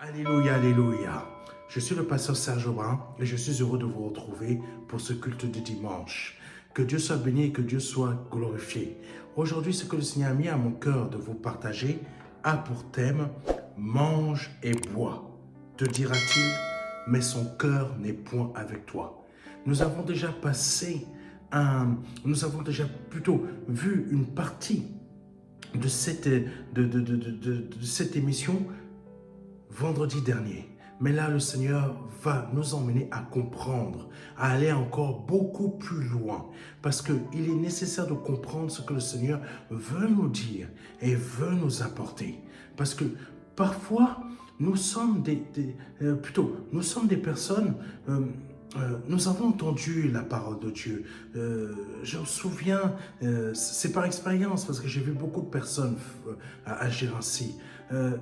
Alléluia, alléluia. Je suis le pasteur Serge Aubin et je suis heureux de vous retrouver pour ce culte de dimanche. Que Dieu soit béni et que Dieu soit glorifié. Aujourd'hui, ce que le Seigneur a mis à mon cœur de vous partager a pour thème « Mange et bois ». Te dira-t-il, mais son cœur n'est point avec toi. Nous avons déjà plutôt vu une partie de cette émission vendredi dernier. Mais là, le Seigneur va nous emmener à comprendre, à aller encore beaucoup plus loin. Parce qu'il est nécessaire de comprendre ce que le Seigneur veut nous dire et veut nous apporter. Parce que parfois, nous sommes des personnes... nous avons entendu la parole de Dieu. Je me souviens, c'est par expérience, parce que j'ai vu beaucoup de personnes agir ainsi.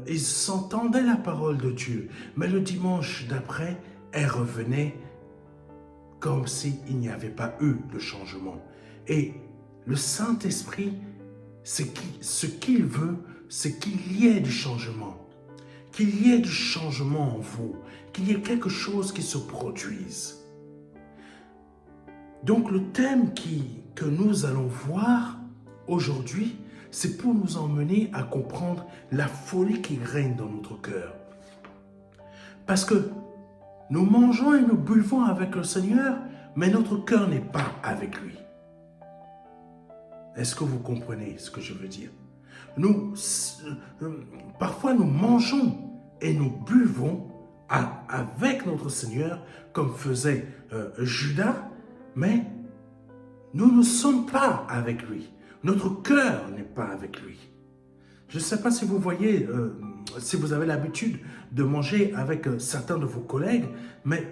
Ils entendaient la parole de Dieu, mais le dimanche d'après, elles revenaient comme s'il n'y avait pas eu de changement. Et le Saint-Esprit, ce qu'il veut, c'est qu'il y ait du changement. Qu'il y ait du changement en vous, qu'il y ait quelque chose qui se produise. Donc le thème que nous allons voir aujourd'hui, c'est pour nous emmener à comprendre la folie qui règne dans notre cœur. Parce que nous mangeons et nous buvons avec le Seigneur, mais notre cœur n'est pas avec lui. Est-ce que vous comprenez ce que je veux dire? Parfois nous mangeons et nous buvons avec notre Seigneur, comme faisait Judas, mais nous ne sommes pas avec lui. Notre cœur n'est pas avec lui. Je ne sais pas si vous voyez, si vous avez l'habitude de manger avec certains de vos collègues, mais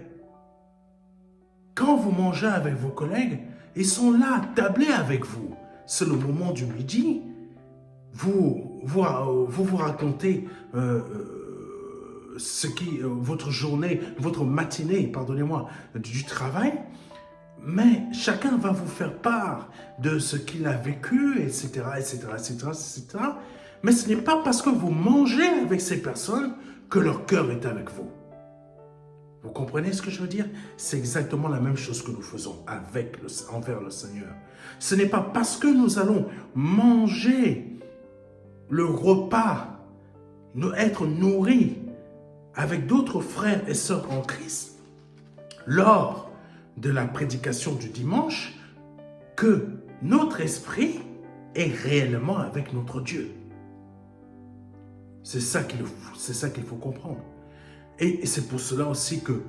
quand vous mangez avec vos collègues, ils sont là, tablés avec vous. C'est le moment du midi. Vous racontez votre journée, votre matinée, pardonnez-moi, du travail, mais chacun va vous faire part de ce qu'il a vécu, etc., etc., etc., etc. Mais ce n'est pas parce que vous mangez avec ces personnes que leur cœur est avec vous. Vous comprenez ce que je veux dire? C'est exactement la même chose que nous faisons envers le Seigneur. Ce n'est pas parce que nous allons manger le repas, être nourris avec d'autres frères et sœurs en Christ, lors de la prédication du dimanche, que notre esprit est réellement avec notre Dieu. C'est ça qu'il faut comprendre. Et c'est pour cela aussi que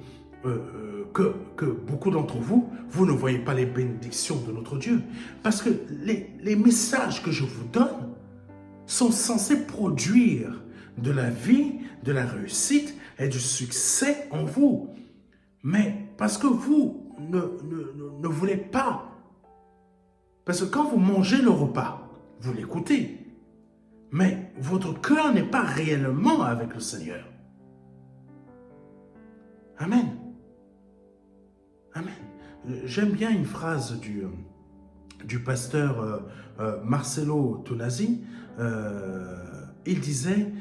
beaucoup d'entre vous, vous ne voyez pas les bénédictions de notre Dieu. Parce que les messages que je vous donne sont censés produire de la vie, de la réussite et du succès en vous. Mais parce que vous ne voulez pas, parce que quand vous mangez le repas, vous l'écoutez, mais votre cœur n'est pas réellement avec le Seigneur. Amen. Amen. J'aime bien une phrase du pasteur Marcelo Tonasi. Il disait,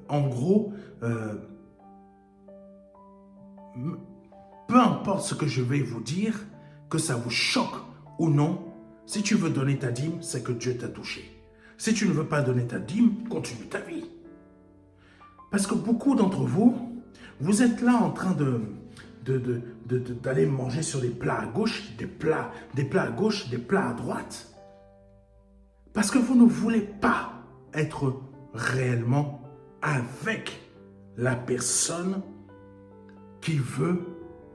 en gros, peu importe ce que je vais vous dire, que ça vous choque ou non, si tu veux donner ta dîme, c'est que Dieu t'a touché. Si tu ne veux pas donner ta dîme, continue ta vie. Parce que beaucoup d'entre vous, vous êtes là en train d'aller manger sur des plats à gauche, des plats à gauche, des plats à droite. Parce que vous ne voulez pas être réellement avec la personne qui veut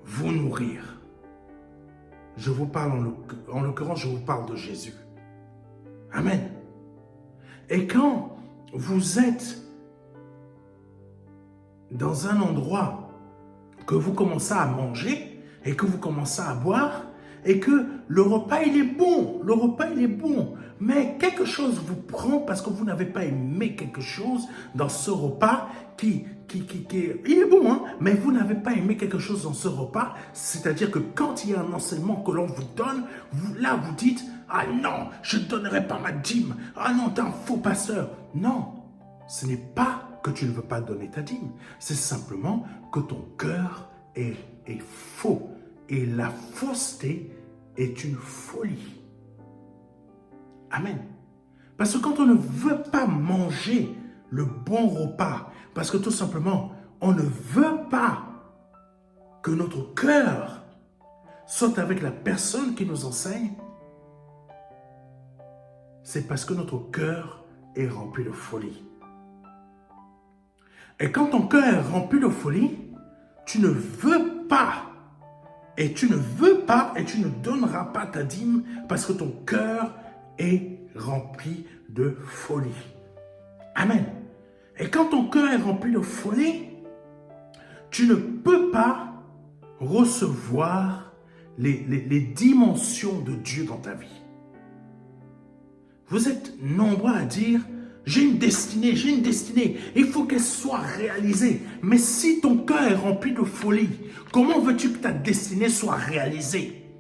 vous nourrir. Je vous parle, en l'occurrence, je vous parle de Jésus. Amen. Et quand vous êtes dans un endroit que vous commencez à manger et que vous commencez à boire et que le repas il est bon, mais quelque chose vous prend parce que vous n'avez pas aimé quelque chose dans ce repas il est bon, hein, mais vous n'avez pas aimé quelque chose dans ce repas, c'est-à-dire que quand il y a un enseignement que l'on vous donne, vous dites « Ah non, je ne donnerai pas ma dîme, ah non, t'es un faux pasteur ». Non, ce n'est pas que tu ne veux pas donner ta dîme. C'est simplement que ton cœur est faux. Et la fausseté est une folie. Amen. Parce que quand on ne veut pas manger le bon repas, parce que tout simplement, on ne veut pas que notre cœur soit avec la personne qui nous enseigne, c'est parce que notre cœur est rempli de folie. Et quand ton cœur est rempli de folie, tu ne veux pas, et tu ne donneras pas ta dîme parce que ton cœur est rempli de folie. Amen. Et quand ton cœur est rempli de folie, tu ne peux pas recevoir les dimensions de Dieu dans ta vie. Vous êtes nombreux à dire, j'ai une destinée, il faut qu'elle soit réalisée. Mais si ton cœur est rempli de folie, comment veux-tu que ta destinée soit réalisée?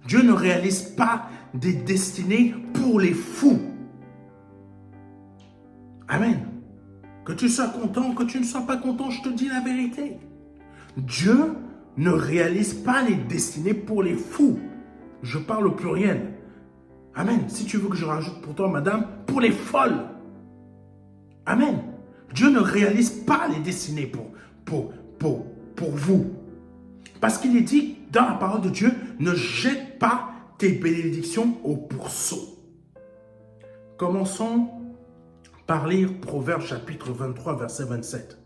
Dieu ne réalise pas des destinées pour les fous. Amen. Que tu sois content, que tu ne sois pas content, je te dis la vérité. Dieu ne réalise pas les destinées pour les fous. Je parle au pluriel. Amen. Si tu veux que je rajoute pour toi, madame, pour les folles. Amen. Dieu ne réalise pas les destinées pour vous. Parce qu'il est dit dans la parole de Dieu, ne jette pas tes bénédictions au pourceau. Commençons par lire Proverbes chapitre 23, verset 27.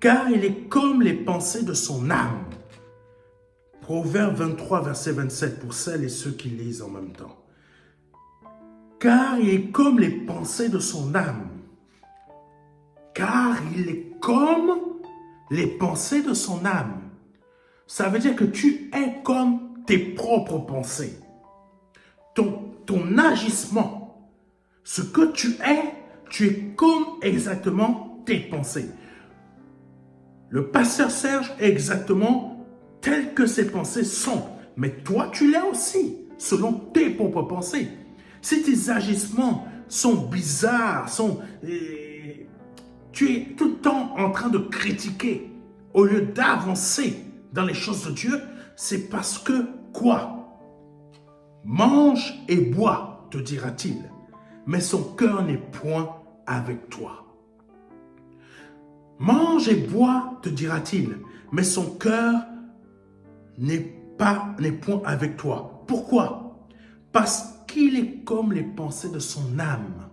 Car il est comme les pensées de son âme. Proverbe 23, verset 27, pour celles et ceux qui lisent en même temps. Car il est comme les pensées de son âme. Car il est comme les pensées de son âme. Ça veut dire que tu es comme tes propres pensées. Ton agissement, ce que tu es comme exactement tes pensées. Le pasteur Serge est exactement tel que ses pensées sont. Mais toi, tu l'es aussi, selon tes propres pensées. Si tes agissements sont bizarres, tu es tout le temps en train de critiquer, au lieu d'avancer dans les choses de Dieu, c'est parce que quoi? Mange et bois, te dira-t-il, mais son cœur n'est point avec toi. Mange et bois, te dira-t-il, mais son cœur n'est point avec toi. Pourquoi? Parce qu'il est comme les pensées de son âme.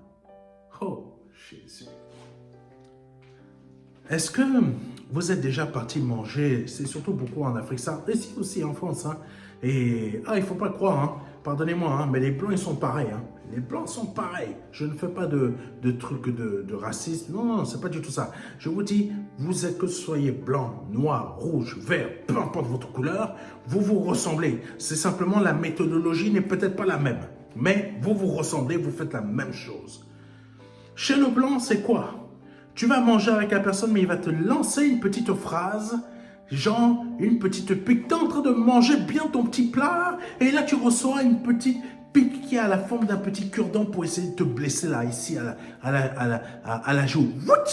Oh, Jésus. Est-ce que vous êtes déjà parti manger? C'est surtout beaucoup en Afrique, ça, ici aussi en France. Hein. Et il ne faut pas croire, hein. Pardonnez-moi, hein, mais les Blancs, ils sont pareils. Hein. Les Blancs sont pareils. Je ne fais pas de trucs de racisme. Non, ce n'est pas du tout ça. Je vous dis, vous êtes que soyez blanc, noir, rouge, vert, peu importe votre couleur, vous vous ressemblez. C'est simplement la méthodologie n'est peut-être pas la même. Mais vous vous ressemblez, vous faites la même chose. Chez le Blanc, c'est quoi? Tu vas manger avec la personne, mais il va te lancer une petite phrase, genre une petite pique. Tu es en train de manger bien ton petit plat, et là tu reçois une petite pique qui a la forme d'un petit cure-dent pour essayer de te blesser là, ici, à la joue. What?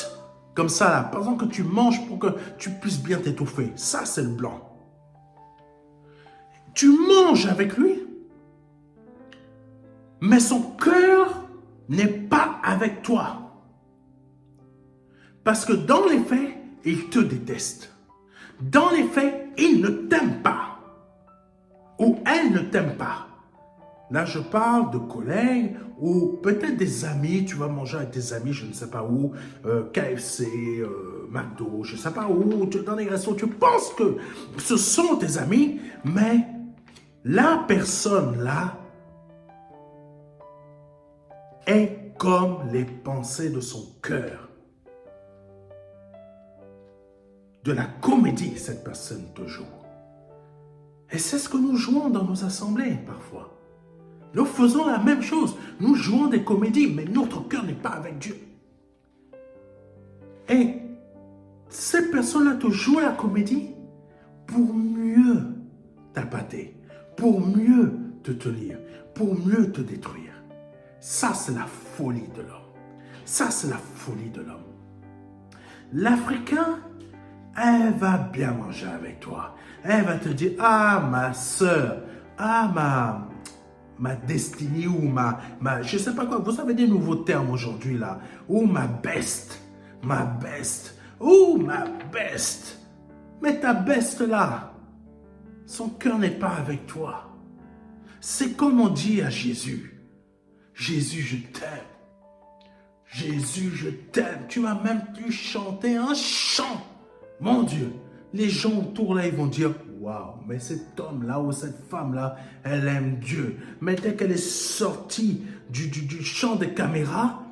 Comme ça, là, par exemple que tu manges pour que tu puisses bien t'étouffer. Ça, c'est le Blanc. Tu manges avec lui, mais son cœur n'est pas avec toi. Parce que dans les faits, il te déteste. Dans les faits, il ne t'aime pas. Ou elle ne t'aime pas. Là, je parle de collègues ou peut-être des amis. Tu vas manger avec des amis, je ne sais pas où, KFC, McDo, je ne sais pas où, dans les restaurants. Tu penses que ce sont tes amis, mais la personne là est comme les pensées de son cœur. De la comédie, cette personne te joue. Et c'est ce que nous jouons dans nos assemblées parfois. Nous faisons la même chose. Nous jouons des comédies, mais notre cœur n'est pas avec Dieu. Et ces personnes-là te jouent la comédie pour mieux t'appâter, pour mieux te tenir, pour mieux te détruire. Ça, c'est la folie de l'homme. Ça, c'est la folie de l'homme. L'Africain, elle va bien manger avec toi. Elle va te dire, ah, ma soeur, ah, ma destinée ou je sais pas quoi. Vous avez des nouveaux termes aujourd'hui là. Ou ma best, ou ma best. Mais ta best là, son cœur n'est pas avec toi. C'est comme on dit à Jésus. Jésus, je t'aime. Jésus, je t'aime. Tu m'as même pu chanter un chant. Mon Dieu, les gens autour là, ils vont dire, waouh, mais cet homme-là ou cette femme-là, elle aime Dieu. Mais dès qu'elle est sortie du champ des caméras,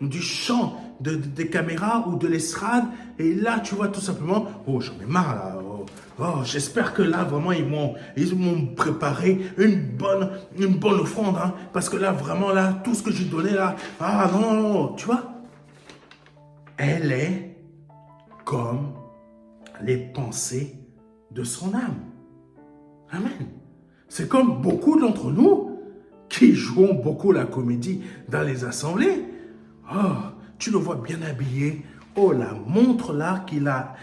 du champ des caméras ou de l'estrade, et là, tu vois tout simplement, oh, j'en ai marre là. Oh, j'espère que là, vraiment, ils m'ont préparé une bonne offrande. Hein, parce que là, vraiment, là, tout ce que j'ai donné là, ah non, non, non, tu vois. Elle est comme les pensées de son âme. Amen. C'est comme beaucoup d'entre nous qui jouons beaucoup la comédie dans les assemblées. Oh, tu le vois bien habillé. Oh, la montre là qu'il a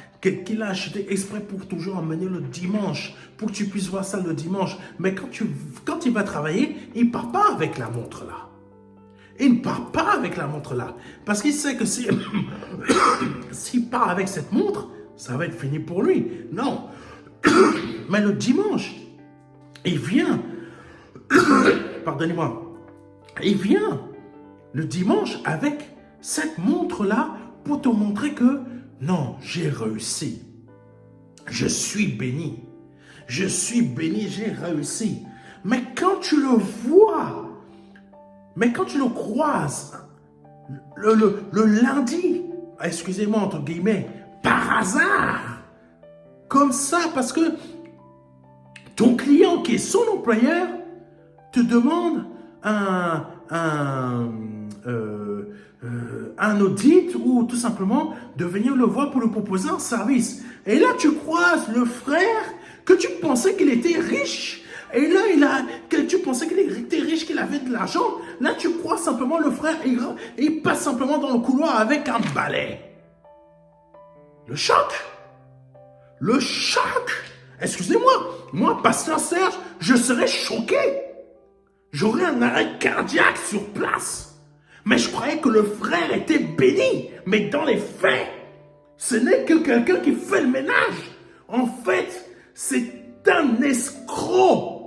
acheté exprès pour toujours emmener le dimanche, pour que tu puisses voir ça le dimanche. Mais quand il va travailler, il ne part pas avec la montre là. Il ne part pas avec la montre là. Parce qu'il sait que s'il part avec cette montre, ça va être fini pour lui. Non. Mais le dimanche, il vient. Pardonnez-moi. Il vient le dimanche avec cette montre-là pour te montrer que non, j'ai réussi. Je suis béni. Je suis béni, j'ai réussi. Mais quand tu le vois, mais quand tu le croises, le lundi, excusez-moi, entre guillemets, par hasard, comme ça, parce que ton client qui est son employeur te demande un audit ou tout simplement de venir le voir pour lui proposer un service. Et là, tu croises le frère que tu pensais qu'il était riche. Et là, tu pensais qu'il était riche, qu'il avait de l'argent. Là, tu croises simplement le frère et il passe simplement dans le couloir avec un balai. Le choc. Le choc. Excusez-moi, moi, pasteur Serge, je serais choqué. J'aurais un arrêt cardiaque sur place. Mais je croyais que le frère était béni. Mais dans les faits, ce n'est que quelqu'un qui fait le ménage. En fait, c'est un escroc.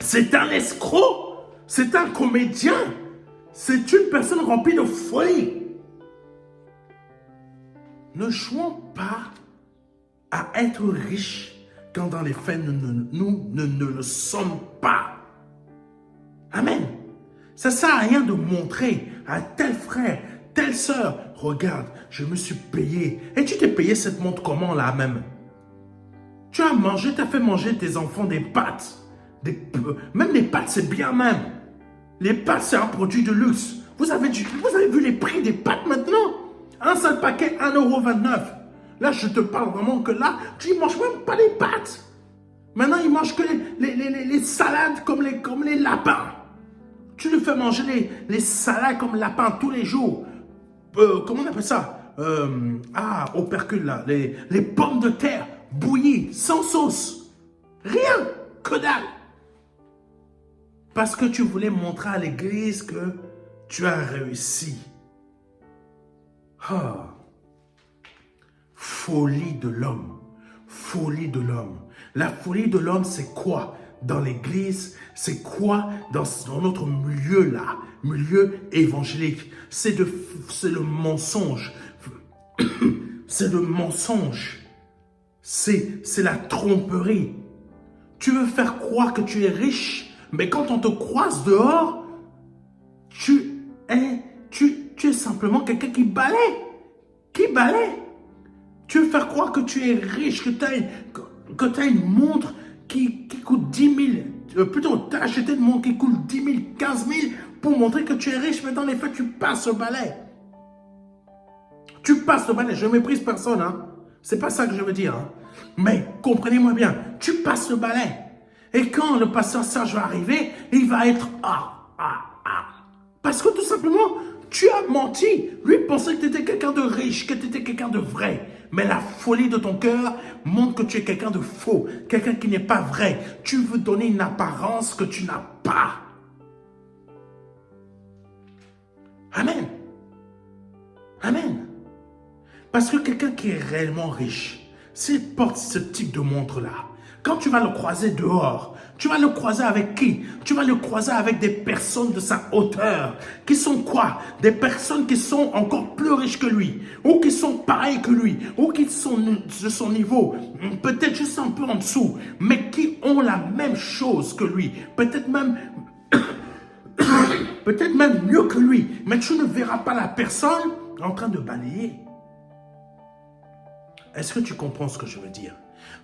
C'est un escroc. C'est un comédien. C'est une personne remplie de folie. Ne jouons pas à être riches quand dans les faits, nous ne le sommes pas. Amen. Ça ne sert à rien de montrer à tel frère, telle sœur, regarde, je me suis payé. Et tu t'es payé cette montre comment là même? Tu as mangé, tu as fait manger tes enfants des pâtes. Même les pâtes, c'est bien même. Les pâtes, c'est un produit de luxe. Vous avez vu les prix des pâtes maintenant? Un seul paquet, 1,29 €. Là, je te parle vraiment que là, tu ne manges même pas les pâtes. Maintenant, ils mangent que les salades comme les lapins. Tu lui fais manger les salades comme lapins tous les jours. Comment on appelle ça? Opercule là. Les pommes de terre bouillies, sans sauce. Rien, que dalle. Parce que tu voulais montrer à l'église que tu as réussi. Folie de l'homme. Folie de l'homme. La folie de l'homme, c'est quoi dans l'église? C'est quoi dans notre milieu là? Milieu évangélique. C'est le mensonge. C'est le mensonge. C'est la tromperie. Tu veux faire croire que tu es riche, mais quand on te croise dehors, tu es simplement quelqu'un qui balaie. Qui balaie. Tu veux faire croire que tu es riche, que tu as une montre qui coûte 10 000. Plutôt, tu as acheté une montre qui coûte 10 000, 15 000 pour montrer que tu es riche, mais dans les faits, tu passes le balai. Tu passes le balai. Je ne méprise personne. Hein. Ce n'est pas ça que je veux dire. Hein. Mais comprenez-moi bien, tu passes le balai. Et quand le pasteur Serge va arriver, il va être Parce que tout simplement, Tu as menti. Lui pensait que tu étais quelqu'un de riche, que tu étais quelqu'un de vrai. Mais la folie de ton cœur montre que tu es quelqu'un de faux, quelqu'un qui n'est pas vrai. Tu veux donner une apparence que tu n'as pas. Amen. Amen. Parce que quelqu'un qui est réellement riche, s'il porte ce type de montre-là, quand tu vas le croiser dehors, tu vas le croiser avec qui? Tu vas le croiser avec des personnes de sa hauteur. Qui sont quoi? Des personnes qui sont encore plus riches que lui. Ou qui sont pareilles que lui. Ou qui sont de son niveau. Peut-être juste un peu en dessous. Mais qui ont la même chose que lui. Peut-être même mieux que lui. Mais tu ne verras pas la personne en train de balayer. Est-ce que tu comprends ce que je veux dire?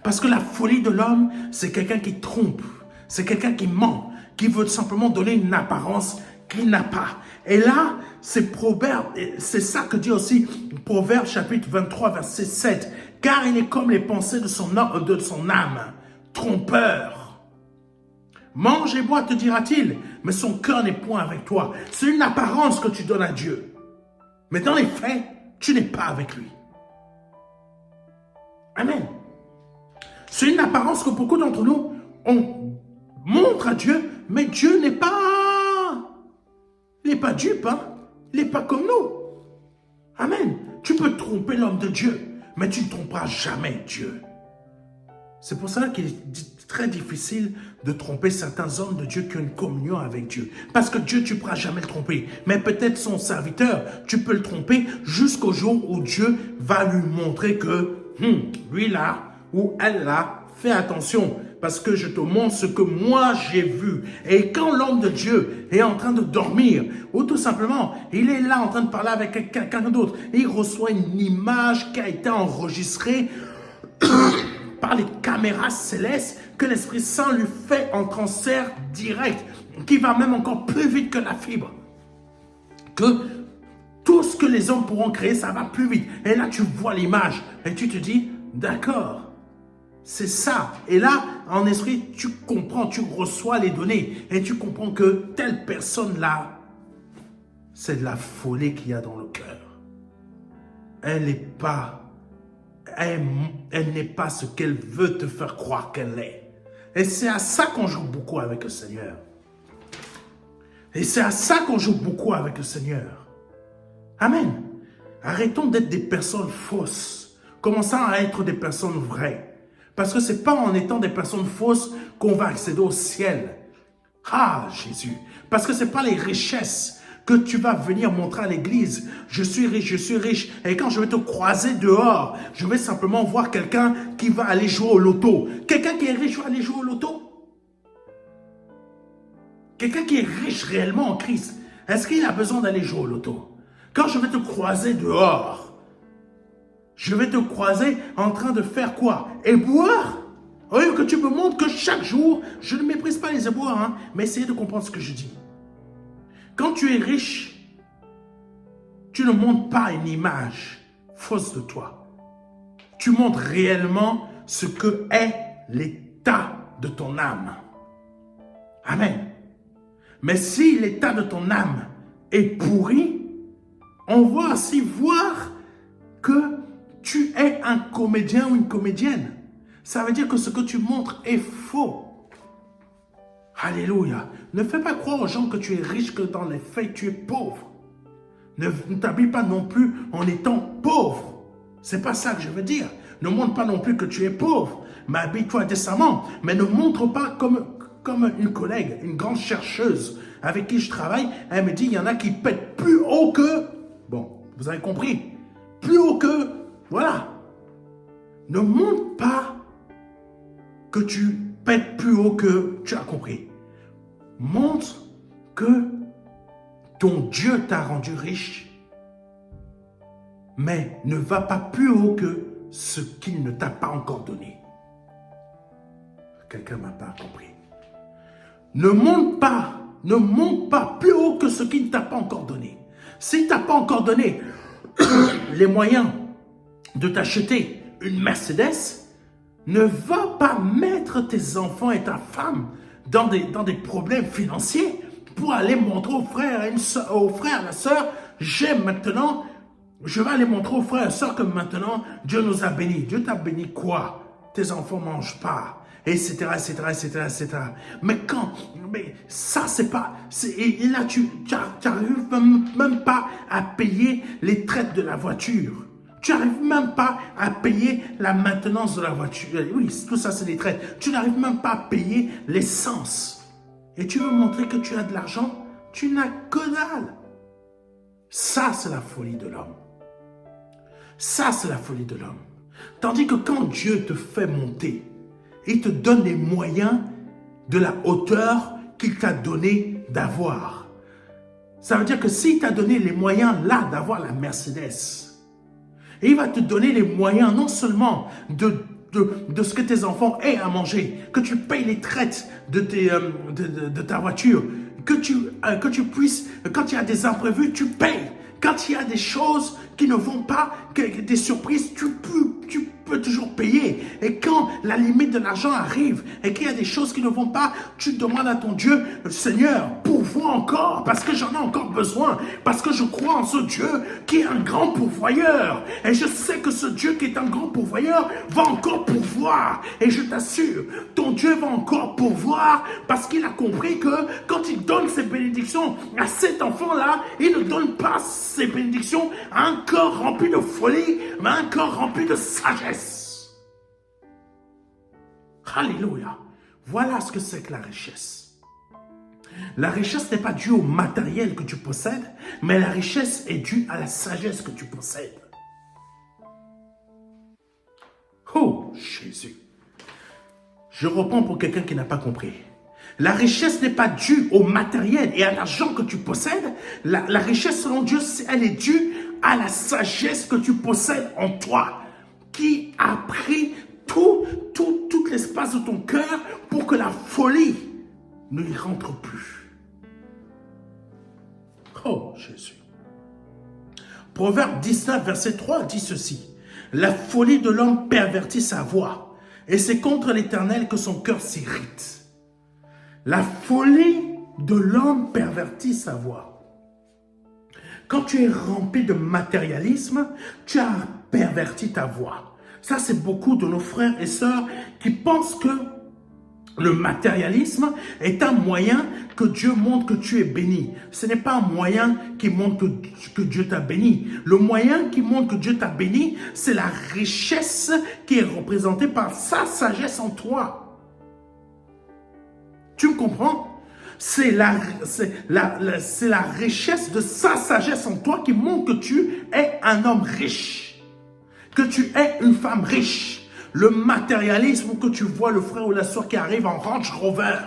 Parce que la folie de l'homme, c'est quelqu'un qui trompe. C'est quelqu'un qui ment, qui veut simplement donner une apparence qu'il n'a pas. Et là, c'est Proverbe, c'est ça que dit aussi Proverbe chapitre 23, verset 7. Car il est comme les pensées de son âme, trompeur. Mange et bois, te dira-t-il, mais son cœur n'est point avec toi. C'est une apparence que tu donnes à Dieu. Mais dans les faits, tu n'es pas avec lui. Amen. C'est une apparence que beaucoup d'entre nous, on montre à Dieu, mais Dieu n'est pas... Il n'est pas dupe, hein? Il n'est pas comme nous. Amen. Tu peux tromper l'homme de Dieu, mais tu ne tromperas jamais Dieu. C'est pour cela qu'il est très difficile de tromper certains hommes de Dieu qui ont une communion avec Dieu. Parce que Dieu, tu ne pourras jamais le tromper. Mais peut-être son serviteur, tu peux le tromper jusqu'au jour où Dieu va lui montrer que lui là, ou elle là, fais attention. Parce que je te montre ce que moi j'ai vu. Et quand l'homme de Dieu est en train de dormir, ou tout simplement, il est là en train de parler avec quelqu'un d'autre, et il reçoit une image qui a été enregistrée par les caméras célestes que l'Esprit Saint lui fait en transfert direct, qui va même encore plus vite que la fibre. Que tout ce que les hommes pourront créer, ça va plus vite. Et là, tu vois l'image et tu te dis, d'accord. C'est ça. Et là, en esprit, tu comprends, tu reçois les données et tu comprends que telle personne-là, c'est de la folie qu'il y a dans le cœur. Elle n'est pas ce qu'elle veut te faire croire qu'elle est. Et c'est à ça qu'on joue beaucoup avec le Seigneur. Et c'est à ça qu'on joue beaucoup avec le Seigneur. Amen. Arrêtons d'être des personnes fausses. Commençons à être des personnes vraies. Parce que ce n'est pas en étant des personnes fausses qu'on va accéder au ciel. Ah, Jésus. Parce que ce n'est pas les richesses que tu vas venir montrer à l'église. Je suis riche, je suis riche. Et quand je vais te croiser dehors, je vais simplement voir quelqu'un qui va aller jouer au loto. Quelqu'un qui est riche va aller jouer au loto. Quelqu'un qui est riche réellement en Christ, est-ce qu'il a besoin d'aller jouer au loto? Quand je vais te croiser dehors, je vais te croiser en train de faire quoi? Éboueur? Oui, que tu me montres que chaque jour, je ne méprise pas les éboueurs, hein, mais essayez de comprendre ce que je dis. Quand tu es riche, tu ne montres pas une image fausse de toi. Tu montres réellement ce que est l'état de ton âme. Amen. Mais si l'état de ton âme est pourri, on va aussi voir que tu es un comédien ou une comédienne. Ça veut dire que ce que tu montres est faux. Alléluia. Ne fais pas croire aux gens que tu es riche, que dans les faits, tu es pauvre. Ne t'habille pas non plus en étant pauvre. C'est pas ça que je veux dire. Ne montre pas non plus que tu es pauvre. Mais habille-toi décemment. Mais ne montre pas comme une collègue, une grande chercheuse avec qui je travaille. Elle me dit, il y en a qui pètent plus haut que... Bon, vous avez compris. Plus haut que... Voilà. Ne montre pas que tu pètes plus haut que tu as compris. Montre que ton Dieu t'a rendu riche, mais ne va pas plus haut que ce qu'il ne t'a pas encore donné. Quelqu'un ne m'a pas compris. Ne monte pas plus haut que ce qu'il ne t'a pas encore donné. S'il ne t'a pas encore donné les moyens de t'acheter une Mercedes, ne va pas mettre tes enfants et ta femme dans des problèmes financiers pour aller montrer aux frères et la sœur j'ai maintenant, je vais aller montrer aux frères et sœurs que maintenant, Dieu nous a bénis. Dieu t'a béni quoi? Tes enfants ne mangent pas, etc., etc., etc., etc. Mais ça, c'est pas... Et là, tu n'arrives même pas à payer les traites de la voiture. Tu n'arrives même pas à payer la maintenance de la voiture. Oui, tout ça, c'est des traites. Tu n'arrives même pas à payer l'essence. Et tu veux montrer que tu as de l'argent? Tu n'as que dalle. Ça, c'est la folie de l'homme. Ça, c'est la folie de l'homme. Tandis que quand Dieu te fait monter, il te donne les moyens de la hauteur qu'il t'a donné d'avoir. Ça veut dire que s'il t'a donné les moyens là d'avoir la Mercedes, et il va te donner les moyens non seulement de ce que tes enfants aient à manger, que tu payes les traites de ta voiture, que tu puisses, quand il y a des imprévus, tu payes. Quand il y a des choses qui ne vont pas, des surprises, tu peux toujours payer. Et quand la limite de l'argent arrive et qu'il y a des choses qui ne vont pas, tu demandes à ton Dieu, Seigneur, pourvois encore, parce que j'en ai encore besoin, parce que je crois en ce Dieu qui est un grand pourvoyeur. Et je sais que ce Dieu qui est un grand pourvoyeur va encore pourvoir. Et je t'assure, ton Dieu va encore pourvoir parce qu'il a compris que quand il donne ses bénédictions à cet enfant-là, il ne donne pas ses bénédictions à un corps rempli de folie, mais un corps rempli de sagesse. Alléluia. Voilà ce que c'est que la richesse. La richesse n'est pas due au matériel que tu possèdes, mais la richesse est due à la sagesse que tu possèdes. Oh, Jésus. Je reprends pour quelqu'un qui n'a pas compris. La richesse n'est pas due au matériel et à l'argent que tu possèdes. La richesse, selon Dieu, elle est due à la sagesse que tu possèdes en toi, qui a pris tout l'espace de ton cœur pour que la folie ne y rentre plus. Oh, Jésus. Proverbe 19, verset 3 dit ceci. La folie de l'homme pervertit sa voix, et c'est contre l'Éternel que son cœur s'irrite. La folie de l'homme pervertit sa voix. Quand tu es rempli de matérialisme, tu as perverti ta voix. Ça, c'est beaucoup de nos frères et sœurs qui pensent que le matérialisme est un moyen que Dieu montre que tu es béni. Ce n'est pas un moyen qui montre que Dieu t'a béni. Le moyen qui montre que Dieu t'a béni, c'est la richesse qui est représentée par sa sagesse en toi. Tu me comprends? C'est la richesse de sa sagesse en toi qui montre que tu es un homme riche, que tu es une femme riche. Le matérialisme que tu vois le frère ou la soeur qui arrive en Range Rover,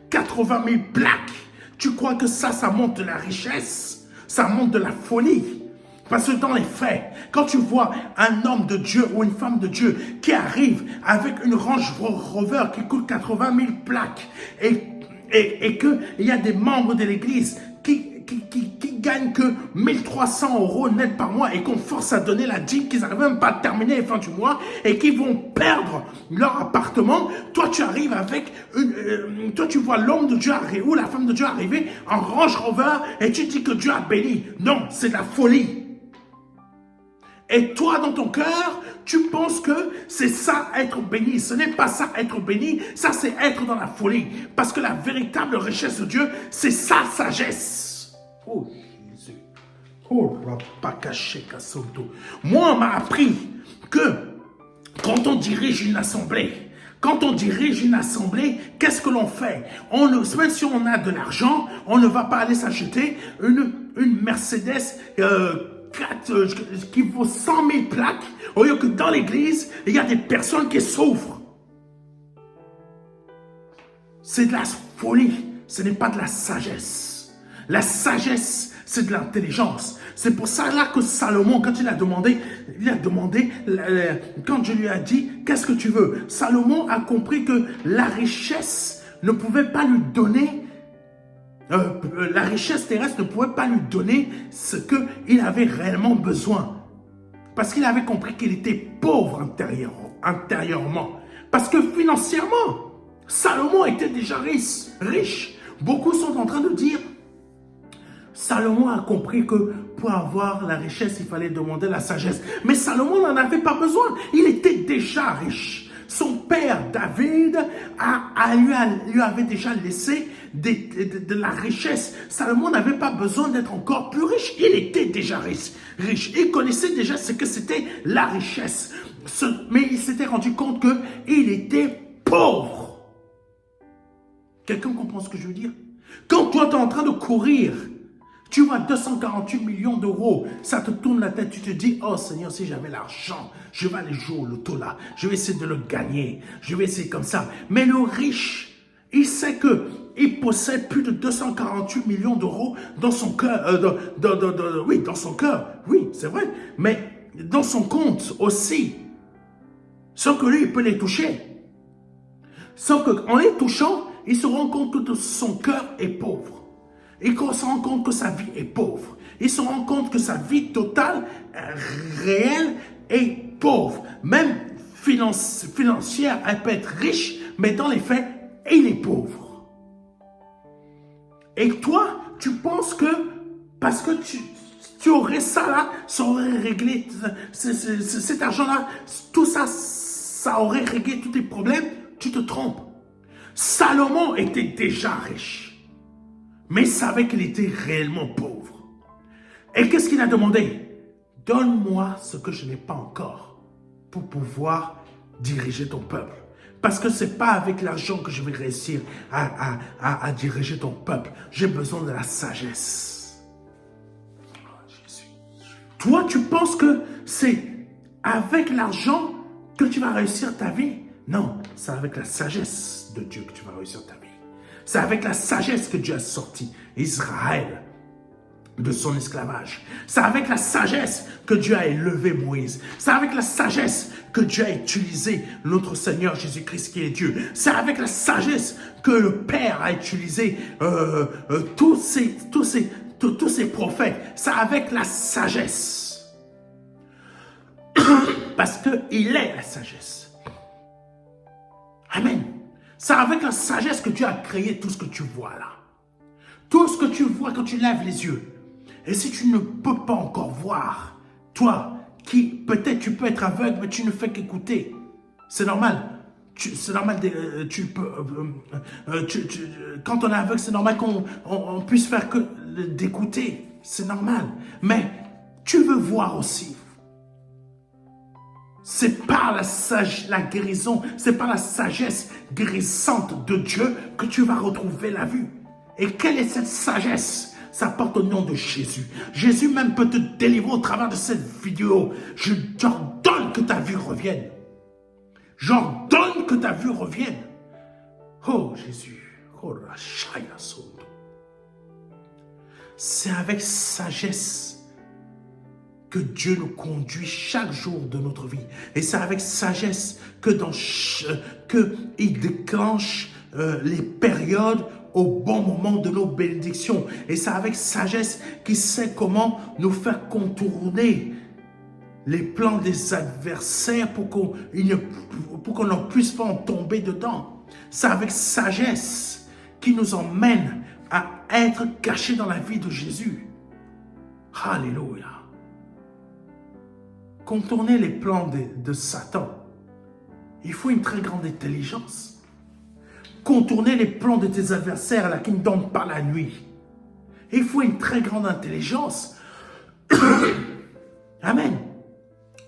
80 000 plaques, tu crois que ça montre de la richesse, ça montre de la folie. Parce que dans les faits, quand tu vois un homme de Dieu ou une femme de Dieu qui arrive avec une Range Rover qui coûte 80 000 plaques et qu'il y a des membres de l'église qui gagnent que 1300 € net par mois et qu'on force à donner la dîme, qu'ils n'arrivent même pas à terminer les fins du mois et qui vont perdre leur appartement, toi tu arrives avec toi tu vois l'homme de Dieu arriver ou la femme de Dieu arriver en Range Rover et tu dis que Dieu a béni. Non, c'est de la folie. Et toi, dans ton cœur, tu penses que c'est ça être béni. Ce n'est pas ça être béni, ça c'est être dans la folie. Parce que la véritable richesse de Dieu, c'est sa sagesse. Oh Jésus. Oh Rapakashekasoto. Moi, on m'a appris que quand on dirige une assemblée, qu'est-ce que l'on fait? Même si on a de l'argent, on ne va pas aller s'acheter une Mercedes qui vaut 100 000 plaques, au lieu que dans l'église, il y a des personnes qui souffrent. C'est de la folie, ce n'est pas de la sagesse. La sagesse, c'est de l'intelligence. C'est pour ça là que Salomon, quand il a demandé, quand Dieu lui a dit, qu'est-ce que tu veux? Salomon a compris que la richesse ne pouvait pas lui donner la richesse terrestre ne pouvait pas lui donner ce qu'il avait réellement besoin. Parce qu'il avait compris qu'il était pauvre intérieurement. Parce que financièrement, Salomon était déjà riche. Beaucoup sont en train de dire, Salomon a compris que pour avoir la richesse, il fallait demander la sagesse. Mais Salomon n'en avait pas besoin. Il était déjà riche. Son père David lui avait déjà laissé de la richesse. Salomon n'avait pas besoin d'être encore plus riche. Il était déjà riche. Il connaissait déjà ce que c'était la richesse. Mais il s'était rendu compte qu'il était pauvre. Quelqu'un comprend ce que je veux dire? Quand toi, tu es en train de courir, tu vois 248 millions d'euros, ça te tourne la tête, tu te dis, oh Seigneur, si j'avais l'argent, je vais aller jouer au loto là, je vais essayer de le gagner, je vais essayer comme ça. Mais le riche, il sait qu'il possède plus de 248 millions d'euros dans son cœur, oui, dans son cœur, oui, c'est vrai, mais dans son compte aussi, sauf que lui, il peut les toucher. Sauf qu'en les touchant, il se rend compte que son cœur est pauvre. Il se rend compte que sa vie est pauvre. Il se rend compte que sa vie totale, réelle, est pauvre. Même financière, elle peut être riche, mais dans les faits, il est pauvre. Et toi, tu penses que parce que tu aurais ça là, ça aurait réglé cet argent-là, tout ça, ça aurait réglé tous tes problèmes, tu te trompes. Salomon était déjà riche. Mais il savait qu'il était réellement pauvre. Et qu'est-ce qu'il a demandé? Donne-moi ce que je n'ai pas encore pour pouvoir diriger ton peuple. Parce que ce n'est pas avec l'argent que je vais réussir à diriger ton peuple. J'ai besoin de la sagesse. Oh, Jésus. Toi, tu penses que c'est avec l'argent que tu vas réussir ta vie? Non, c'est avec la sagesse de Dieu que tu vas réussir ta vie. C'est avec la sagesse que Dieu a sorti Israël de son esclavage. C'est avec la sagesse que Dieu a élevé Moïse. C'est avec la sagesse que Dieu a utilisé notre Seigneur Jésus-Christ qui est Dieu. C'est avec la sagesse que le Père a utilisé tous ces prophètes. C'est avec la sagesse. Parce qu'il est la sagesse. Amen. C'est avec la sagesse que Dieu a créé tout ce que tu vois là. Tout ce que tu vois quand tu lèves les yeux. Et si tu ne peux pas encore voir, toi, qui peut-être tu peux être aveugle, mais tu ne fais qu'écouter. C'est normal. C'est normal, quand on est aveugle, c'est normal qu'on puisse faire que d'écouter. C'est normal. Mais tu veux voir aussi. C'est par la guérison, c'est par la sagesse guérissante de Dieu que tu vas retrouver la vue. Et quelle est cette sagesse? Ça porte au nom de Jésus. Jésus même peut te délivrer au travers de cette vidéo. J'ordonne que ta vue revienne. J'ordonne que ta vue revienne. Oh Jésus. Oh, c'est avec sagesse que Dieu nous conduit chaque jour de notre vie. Et c'est avec sagesse que il déclenche les périodes au bon moment de nos bénédictions. Et c'est avec sagesse qu'il sait comment nous faire contourner les plans des adversaires pour qu'on ne puisse pas en tomber dedans. C'est avec sagesse qui nous emmène à être cachés dans la vie de Jésus. Alléluia. Contourner les plans de Satan, il faut une très grande intelligence. Contourner les plans de tes adversaires là, qui ne dorment pas la nuit, il faut une très grande intelligence. Amen.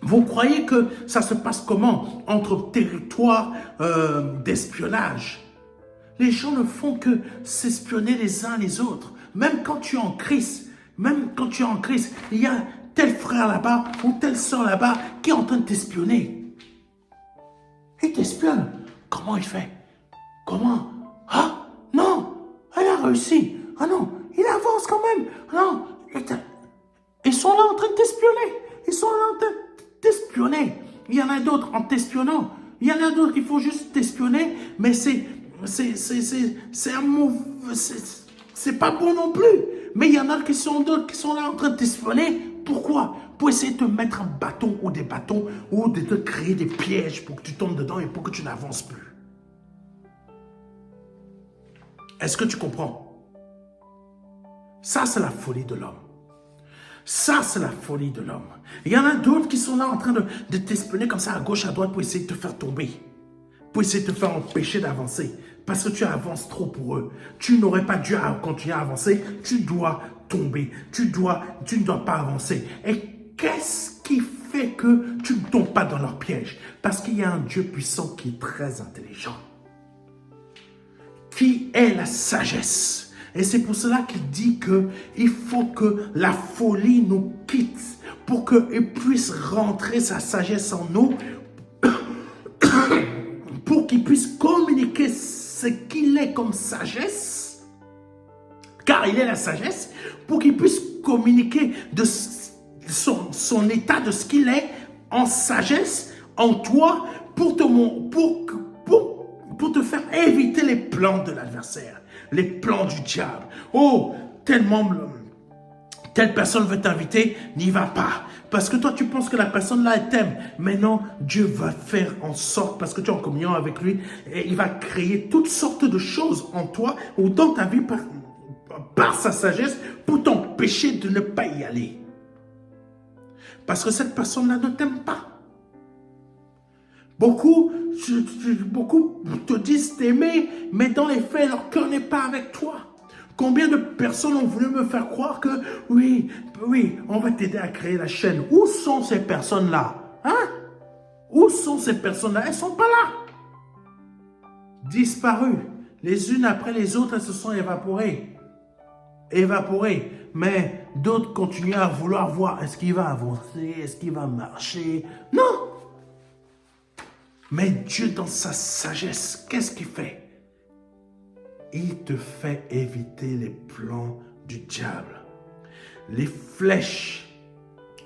Vous croyez que ça se passe comment entre territoires d'espionnage? Les gens ne font que s'espionner les uns les autres. Même quand tu es en crise, il y a tel frère là-bas ou telle soeur là-bas qui est en train de t'espionner. Il t'espionne. Comment il fait? Comment? Ah, non, elle a réussi. Ah non, il avance quand même. Non, ils sont là en train de t'espionner. Ils sont là en train de t'espionner. Il y en a d'autres en t'espionnant. Il y en a d'autres qui font juste t'espionner, mais c'est un mauvais, c'est pas bon non plus. Mais il y en a d'autres qui sont là en train de t'espionner. Pourquoi? Pour essayer de te mettre un bâton ou des bâtons ou de te créer des pièges pour que tu tombes dedans et pour que tu n'avances plus. Est-ce que tu comprends? Ça, c'est la folie de l'homme. Ça, c'est la folie de l'homme. Il y en a d'autres qui sont là en train de t'espionner comme ça à gauche, à droite pour essayer de te faire tomber. Pour essayer de te faire empêcher d'avancer. Parce que tu avances trop pour eux. Tu n'aurais pas dû continuer à avancer. Tu dois tomber. Tu ne dois pas avancer. Et qu'est-ce qui fait que tu ne tombes pas dans leur piège? Parce qu'il y a un Dieu puissant qui est très intelligent. Qui est la sagesse. Et c'est pour cela qu'il dit qu'il faut que la folie nous quitte pour qu'il puisse rentrer sa sagesse en nous, pour qu'il puisse communiquer ce qu'il est comme sagesse, car il est la sagesse, pour qu'il puisse communiquer de son état, de ce qu'il est en sagesse, en toi, pour te faire éviter les plans de l'adversaire, les plans du diable. Oh, telle personne veut t'inviter, n'y va pas. Parce que toi, tu penses que la personne là, elle t'aime. Mais non, Dieu va faire en sorte, parce que tu es en communion avec lui, et il va créer toutes sortes de choses en toi ou dans ta vie par sa sagesse pour t'empêcher de ne pas y aller. Parce que cette personne-là ne t'aime pas. Beaucoup te disent t'aimer, mais dans les faits, leur cœur n'est pas avec toi. Combien de personnes ont voulu me faire croire que oui, on va t'aider à créer la chaîne. Où sont ces personnes-là? Hein? Où sont ces personnes-là? Elles ne sont pas là. Disparues. Les unes après les autres, elles se sont évaporées. Mais d'autres continuent à vouloir voir, est-ce qu'il va avancer, est-ce qu'il va marcher? Non. Mais Dieu, dans sa sagesse, qu'est-ce qu'il fait? Il te fait éviter les plans du diable. Les flèches